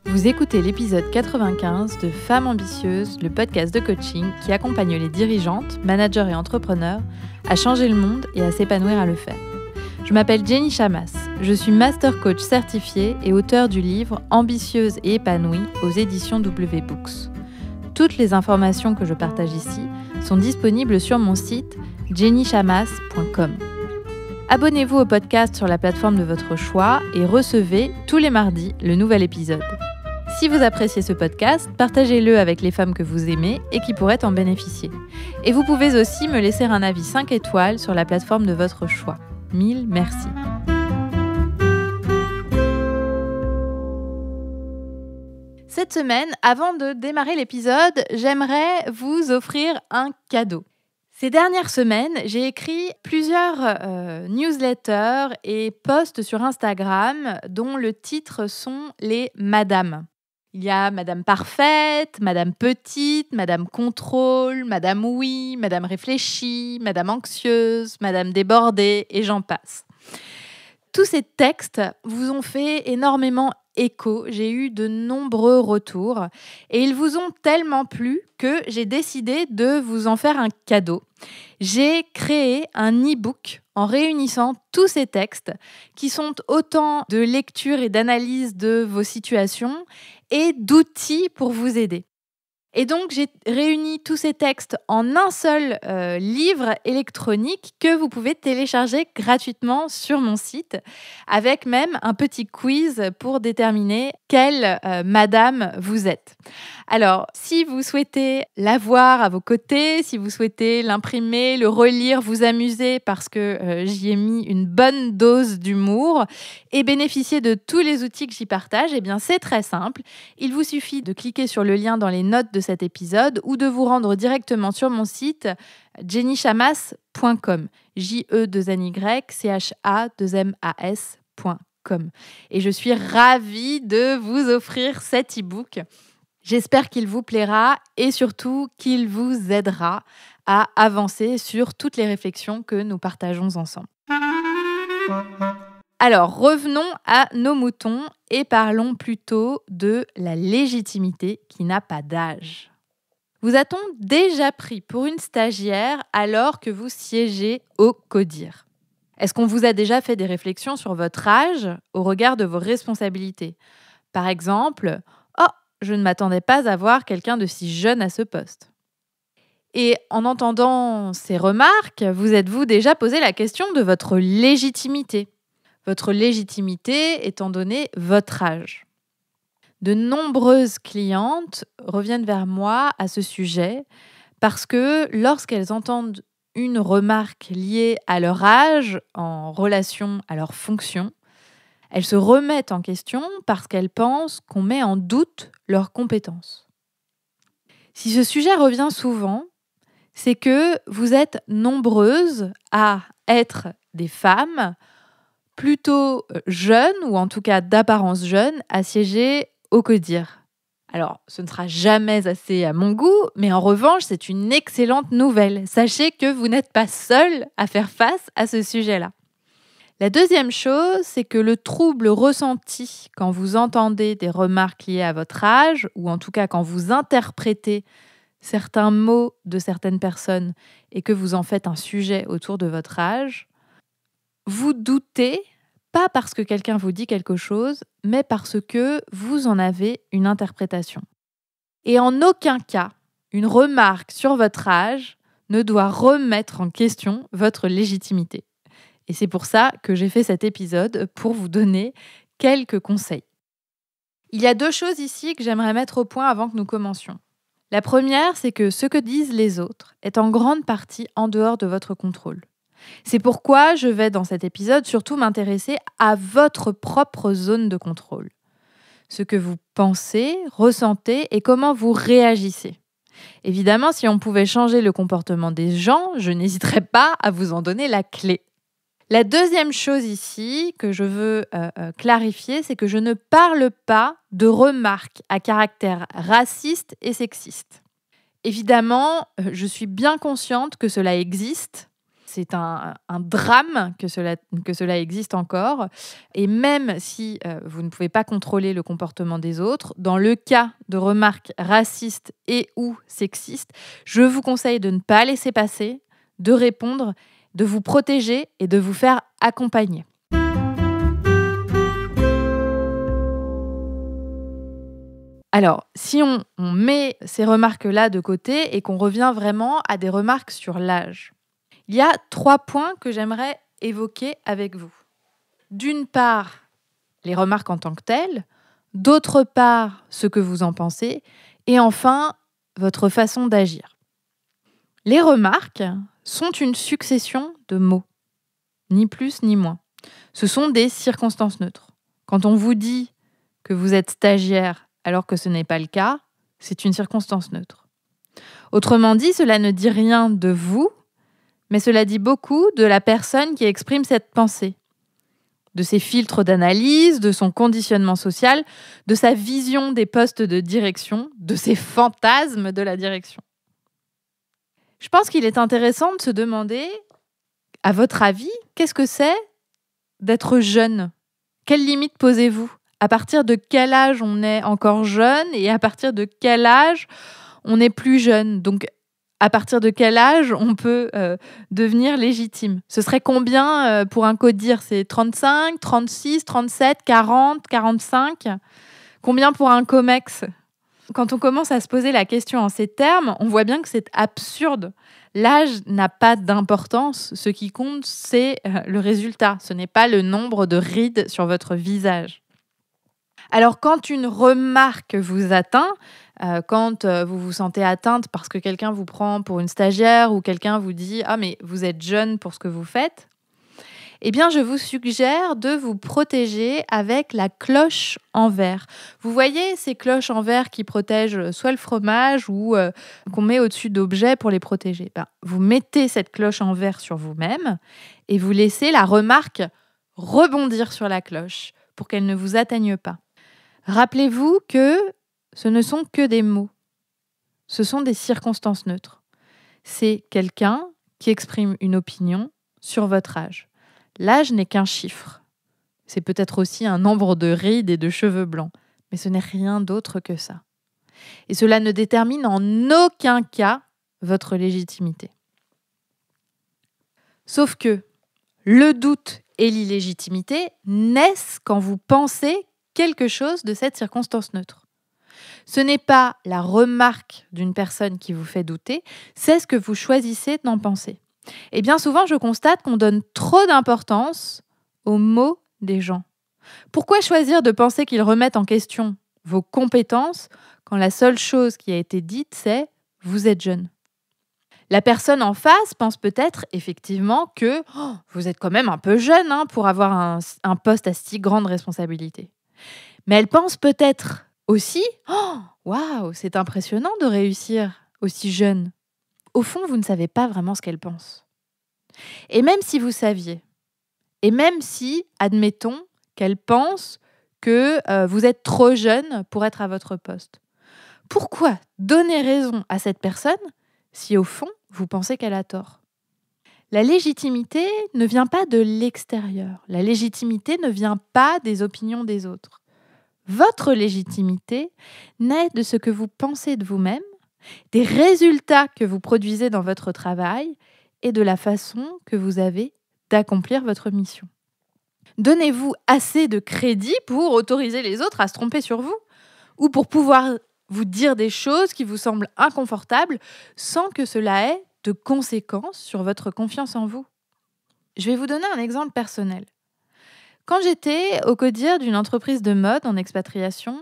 Vous écoutez l'épisode 95 de Femmes ambitieuses, le podcast de coaching qui accompagne les dirigeantes, managers et entrepreneurs à changer le monde et à s'épanouir à le faire. Je m'appelle Jenny Chamas, je suis master coach certifiée et auteure du livre Ambitieuse et épanouie aux éditions WBooks. Toutes les informations que je partage ici sont disponibles sur mon site jennychamas.com. Abonnez-vous au podcast sur la plateforme de votre choix et recevez tous les mardis le nouvel épisode. Si vous appréciez ce podcast, partagez-le avec les femmes que vous aimez et qui pourraient en bénéficier. Et vous pouvez aussi me laisser un avis 5 étoiles sur la plateforme de votre choix. Mille merci. Cette semaine, avant de démarrer l'épisode, j'aimerais vous offrir un cadeau. Ces dernières semaines, j'ai écrit plusieurs newsletters et posts sur Instagram dont le titre sont les Madames. Il y a Madame Parfaite, Madame Petite, Madame Contrôle, Madame Oui, Madame Réfléchie, Madame Anxieuse, Madame Débordée et j'en passe. Tous ces textes vous ont fait énormément écho. J'ai eu de nombreux retours et ils vous ont tellement plu que j'ai décidé de vous en faire un cadeau. J'ai créé un e-book en réunissant tous ces textes qui sont autant de lecture et d'analyse de vos situations et d'outils pour vous aider. Et donc, j'ai réuni tous ces textes en un seul livre électronique que vous pouvez télécharger gratuitement sur mon site, avec même un petit quiz pour déterminer quelle madame vous êtes. Alors, si vous souhaitez l'avoir à vos côtés, si vous souhaitez l'imprimer, le relire, vous amuser parce que j'y ai mis une bonne dose d'humour et bénéficier de tous les outils que j'y partage, eh bien, c'est très simple. Il vous suffit de cliquer sur le lien dans les notes de cet épisode ou de vous rendre directement sur mon site jennychamas.com JE2NY CHA2MAS.com. Et je suis ravie de vous offrir cet e-book. J'espère qu'il vous plaira et surtout qu'il vous aidera à avancer sur toutes les réflexions que nous partageons ensemble. Alors, revenons à nos moutons et parlons plutôt de la légitimité qui n'a pas d'âge. Vous a-t-on déjà pris pour une stagiaire alors que vous siégez au CODIR ? Est-ce qu'on vous a déjà fait des réflexions sur votre âge au regard de vos responsabilités ? Par exemple, « Oh, je ne m'attendais pas à voir quelqu'un de si jeune à ce poste. » Et en entendant ces remarques, vous êtes-vous déjà posé la question de votre légitimité ? Votre légitimité étant donné votre âge. De nombreuses clientes reviennent vers moi à ce sujet parce que lorsqu'elles entendent une remarque liée à leur âge en relation à leur fonction, elles se remettent en question parce qu'elles pensent qu'on met en doute leurs compétences. Si ce sujet revient souvent, c'est que vous êtes nombreuses à être des femmes plutôt jeunes, ou en tout cas d'apparence jeune, à siéger au CODIR. Alors, ce ne sera jamais assez à mon goût, mais en revanche, c'est une excellente nouvelle. Sachez que vous n'êtes pas seul à faire face à ce sujet-là. La deuxième chose, c'est que le trouble ressenti quand vous entendez des remarques liées à votre âge, ou en tout cas quand vous interprétez certains mots de certaines personnes et que vous en faites un sujet autour de votre âge, vous doutez, pas parce que quelqu'un vous dit quelque chose, mais parce que vous en avez une interprétation. Et en aucun cas, une remarque sur votre âge ne doit remettre en question votre légitimité. Et c'est pour ça que j'ai fait cet épisode, pour vous donner quelques conseils. Il y a 2 choses ici que j'aimerais mettre au point avant que nous commencions. La première, c'est que ce que disent les autres est en grande partie en dehors de votre contrôle. C'est pourquoi je vais dans cet épisode surtout m'intéresser à votre propre zone de contrôle. Ce que vous pensez, ressentez et comment vous réagissez. Évidemment, si on pouvait changer le comportement des gens, je n'hésiterais pas à vous en donner la clé. La deuxième chose ici que je veux clarifier, c'est que je ne parle pas de remarques à caractère raciste et sexiste. Évidemment, je suis bien consciente que cela existe. c'est un drame que cela existe encore. Et même si vous ne pouvez pas contrôler le comportement des autres, dans le cas de remarques racistes et ou sexistes, je vous conseille de ne pas laisser passer, de répondre, de vous protéger et de vous faire accompagner. Alors, si on met ces remarques-là de côté et qu'on revient vraiment à des remarques sur l'âge, il y a 3 points que j'aimerais évoquer avec vous. D'une part, les remarques en tant que telles, d'autre part, ce que vous en pensez, et enfin, votre façon d'agir. Les remarques sont une succession de mots, ni plus ni moins. Ce sont des circonstances neutres. Quand on vous dit que vous êtes stagiaire alors que ce n'est pas le cas, c'est une circonstance neutre. Autrement dit, cela ne dit rien de vous, mais cela dit beaucoup de la personne qui exprime cette pensée, de ses filtres d'analyse, de son conditionnement social, de sa vision des postes de direction, de ses fantasmes de la direction. Je pense qu'il est intéressant de se demander, à votre avis, qu'est-ce que c'est d'être jeune ? Quelles limites posez-vous ? À partir de quel âge on est encore jeune et à partir de quel âge on est plus jeune ? Donc, à partir de quel âge on peut devenir légitime ? Ce serait combien pour un codir ? C'est 35, 36, 37, 40, 45 ? Combien pour un comex ? Quand on commence à se poser la question en ces termes, on voit bien que c'est absurde. L'âge n'a pas d'importance. Ce qui compte, c'est le résultat. Ce n'est pas le nombre de rides sur votre visage. Alors, quand une remarque vous atteint, quand vous vous sentez atteinte parce que quelqu'un vous prend pour une stagiaire ou quelqu'un vous dit « Ah, mais vous êtes jeune pour ce que vous faites », eh bien, je vous suggère de vous protéger avec la cloche en verre. Vous voyez ces cloches en verre qui protègent soit le fromage ou qu'on met au-dessus d'objets pour les protéger. Vous mettez cette cloche en verre sur vous-même et vous laissez la remarque rebondir sur la cloche pour qu'elle ne vous atteigne pas. Rappelez-vous que ce ne sont que des mots. Ce sont des circonstances neutres. C'est quelqu'un qui exprime une opinion sur votre âge. L'âge n'est qu'un chiffre. C'est peut-être aussi un nombre de rides et de cheveux blancs, mais ce n'est rien d'autre que ça. Et cela ne détermine en aucun cas votre légitimité. Sauf que le doute et l'illégitimité naissent quand vous pensez quelque chose de cette circonstance neutre. Ce n'est pas la remarque d'une personne qui vous fait douter, c'est ce que vous choisissez d'en penser. Et bien souvent, je constate qu'on donne trop d'importance aux mots des gens. Pourquoi choisir de penser qu'ils remettent en question vos compétences quand la seule chose qui a été dite, c'est « vous êtes jeune ». La personne en face pense peut-être effectivement que vous êtes quand même un peu jeune pour avoir un poste à si grande responsabilité. Mais elle pense peut-être aussi « Waouh, c'est impressionnant de réussir aussi jeune ». Au fond, vous ne savez pas vraiment ce qu'elle pense. Et même si vous saviez, et même si, admettons, qu'elle pense que vous êtes trop jeune pour être à votre poste, pourquoi donner raison à cette personne si au fond, vous pensez qu'elle a tort ? La légitimité ne vient pas de l'extérieur. La légitimité ne vient pas des opinions des autres. Votre légitimité naît de ce que vous pensez de vous-même, des résultats que vous produisez dans votre travail et de la façon que vous avez d'accomplir votre mission. Donnez-vous assez de crédit pour autoriser les autres à se tromper sur vous ou pour pouvoir vous dire des choses qui vous semblent inconfortables sans que cela ait de conséquences sur votre confiance en vous. Je vais vous donner un exemple personnel. Quand j'étais au codir d'une entreprise de mode en expatriation,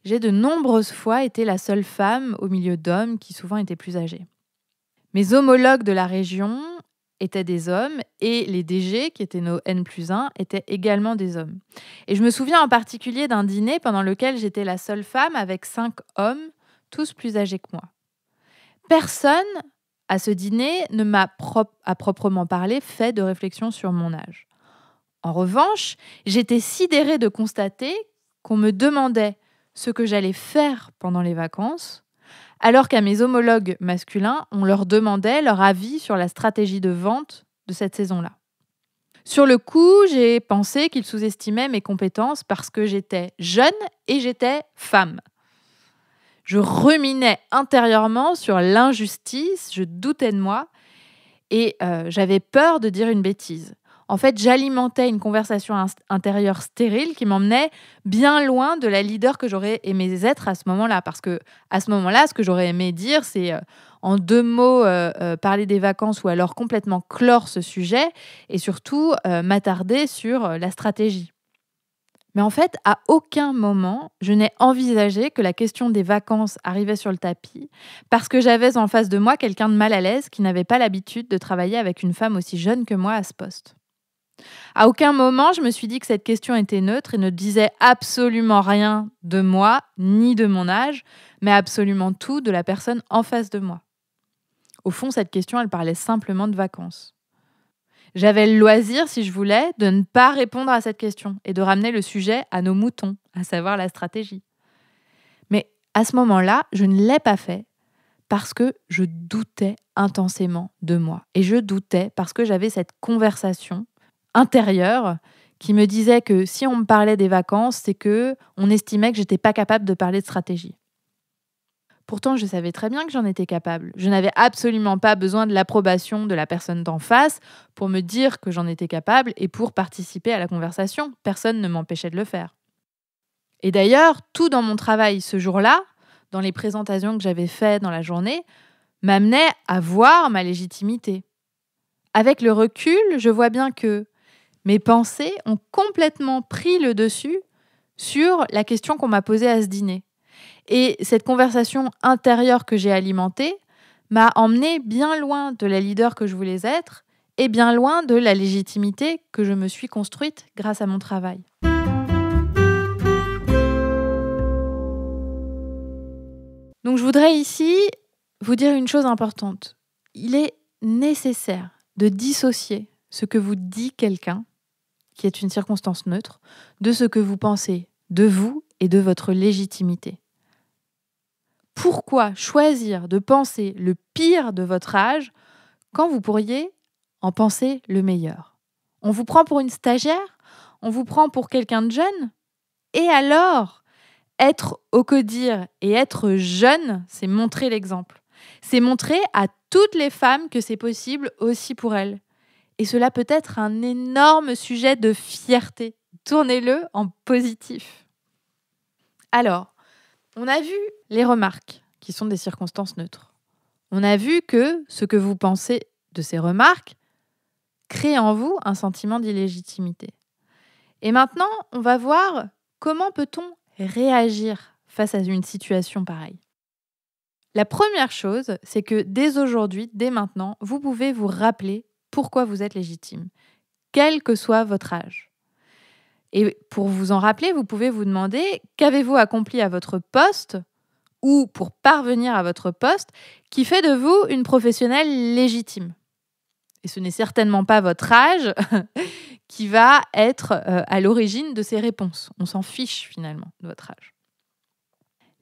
j'ai de nombreuses fois été la seule femme au milieu d'hommes qui souvent étaient plus âgés. Mes homologues de la région étaient des hommes et les DG, qui étaient nos N+1, étaient également des hommes. Et je me souviens en particulier d'un dîner pendant lequel j'étais la seule femme avec 5 hommes, tous plus âgés que moi. Personne à ce dîner ne m'a à proprement parler fait de réflexion sur mon âge. En revanche, j'étais sidérée de constater qu'on me demandait ce que j'allais faire pendant les vacances, alors qu'à mes homologues masculins, on leur demandait leur avis sur la stratégie de vente de cette saison-là. Sur le coup, j'ai pensé qu'il sous-estimait mes compétences parce que j'étais jeune et j'étais femme. Je ruminais intérieurement sur l'injustice, je doutais de moi et j'avais peur de dire une bêtise. En fait, j'alimentais une conversation intérieure stérile qui m'emmenait bien loin de la leader que j'aurais aimé être à ce moment-là. Parce que à ce moment-là, ce que j'aurais aimé dire, c'est en 2 mots parler des vacances ou alors complètement clore ce sujet et surtout m'attarder sur la stratégie. Mais en fait, à aucun moment, je n'ai envisagé que la question des vacances arrivait sur le tapis parce que j'avais en face de moi quelqu'un de mal à l'aise qui n'avait pas l'habitude de travailler avec une femme aussi jeune que moi à ce poste. À aucun moment, je me suis dit que cette question était neutre et ne disait absolument rien de moi ni de mon âge, mais absolument tout de la personne en face de moi. Au fond, cette question, elle parlait simplement de vacances. J'avais le loisir, si je voulais, de ne pas répondre à cette question et de ramener le sujet à nos moutons, à savoir la stratégie. Mais à ce moment-là, je ne l'ai pas fait parce que je doutais intensément de moi. Et je doutais parce que j'avais cette conversation intérieure qui me disait que si on me parlait des vacances, c'est que on estimait que j'étais pas capable de parler de stratégie. Pourtant, je savais très bien que j'en étais capable. Je n'avais absolument pas besoin de l'approbation de la personne d'en face pour me dire que j'en étais capable et pour participer à la conversation. Personne ne m'empêchait de le faire. Et d'ailleurs, tout dans mon travail ce jour-là, dans les présentations que j'avais faites dans la journée, m'amenait à voir ma légitimité. Avec le recul, je vois bien que mes pensées ont complètement pris le dessus sur la question qu'on m'a posée à ce dîner. Et cette conversation intérieure que j'ai alimentée m'a emmenée bien loin de la leader que je voulais être et bien loin de la légitimité que je me suis construite grâce à mon travail. Donc je voudrais ici vous dire une chose importante. Il est nécessaire de dissocier ce que vous dit quelqu'un, qui est une circonstance neutre, de ce que vous pensez de vous et de votre légitimité. Pourquoi choisir de penser le pire de votre âge quand vous pourriez en penser le meilleur? On vous prend pour une stagiaire? On vous prend pour quelqu'un de jeune? Et alors, être au codir et être jeune, c'est montrer l'exemple. C'est montrer à toutes les femmes que c'est possible aussi pour elles. Et cela peut être un énorme sujet de fierté. Tournez-le en positif. Alors, on a vu les remarques, qui sont des circonstances neutres. On a vu que ce que vous pensez de ces remarques crée en vous un sentiment d'illégitimité. Et maintenant, on va voir comment peut-on réagir face à une situation pareille. La première chose, c'est que dès aujourd'hui, dès maintenant, vous pouvez vous rappeler pourquoi vous êtes légitime, quel que soit votre âge. Et pour vous en rappeler, vous pouvez vous demander qu'avez-vous accompli à votre poste ou pour parvenir à votre poste qui fait de vous une professionnelle légitime. Et ce n'est certainement pas votre âge qui va être à l'origine de ces réponses. On s'en fiche finalement de votre âge.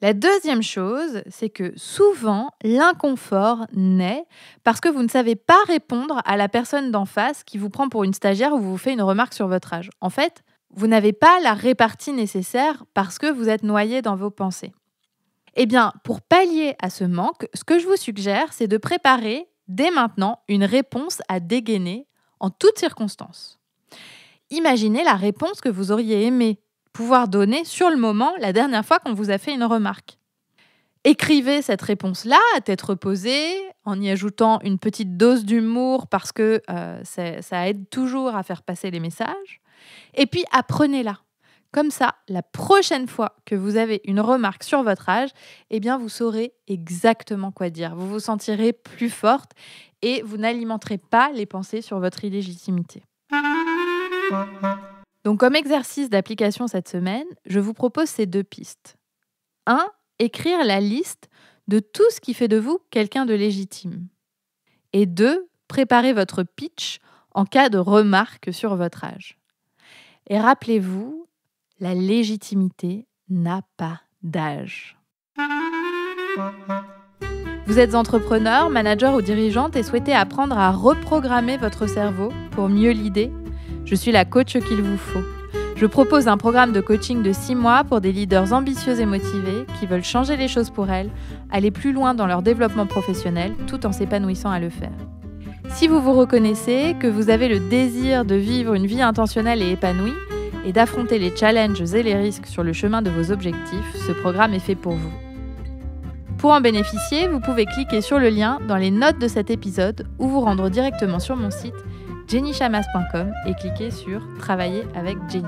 La deuxième chose, c'est que souvent, l'inconfort naît parce que vous ne savez pas répondre à la personne d'en face qui vous prend pour une stagiaire ou vous fait une remarque sur votre âge. En fait, vous n'avez pas la répartie nécessaire parce que vous êtes noyé dans vos pensées. Eh bien, pour pallier à ce manque, ce que je vous suggère, c'est de préparer dès maintenant une réponse à dégainer en toutes circonstances. Imaginez la réponse que vous auriez aimé pouvoir donner sur le moment la dernière fois qu'on vous a fait une remarque. Écrivez cette réponse-là à tête reposée, en y ajoutant une petite dose d'humour parce que ça aide toujours à faire passer les messages. Et puis apprenez-la. Comme ça, la prochaine fois que vous avez une remarque sur votre âge, eh bien vous saurez exactement quoi dire. Vous vous sentirez plus forte et vous n'alimenterez pas les pensées sur votre illégitimité. Donc comme exercice d'application cette semaine, je vous propose ces 2 pistes. 1. Écrire la liste de tout ce qui fait de vous quelqu'un de légitime. Et 2. Préparer votre pitch en cas de remarque sur votre âge. Et rappelez-vous, la légitimité n'a pas d'âge. Vous êtes entrepreneur, manager ou dirigeante et souhaitez apprendre à reprogrammer votre cerveau pour mieux l'idée? Je suis la coach qu'il vous faut. Je propose un programme de coaching de 6 mois pour des leaders ambitieux et motivés qui veulent changer les choses pour elles, aller plus loin dans leur développement professionnel tout en s'épanouissant à le faire. Si vous vous reconnaissez, que vous avez le désir de vivre une vie intentionnelle et épanouie et d'affronter les challenges et les risques sur le chemin de vos objectifs, ce programme est fait pour vous. Pour en bénéficier, vous pouvez cliquer sur le lien dans les notes de cet épisode ou vous rendre directement sur mon site jennychamas.com et cliquer sur « Travailler avec Jenny ».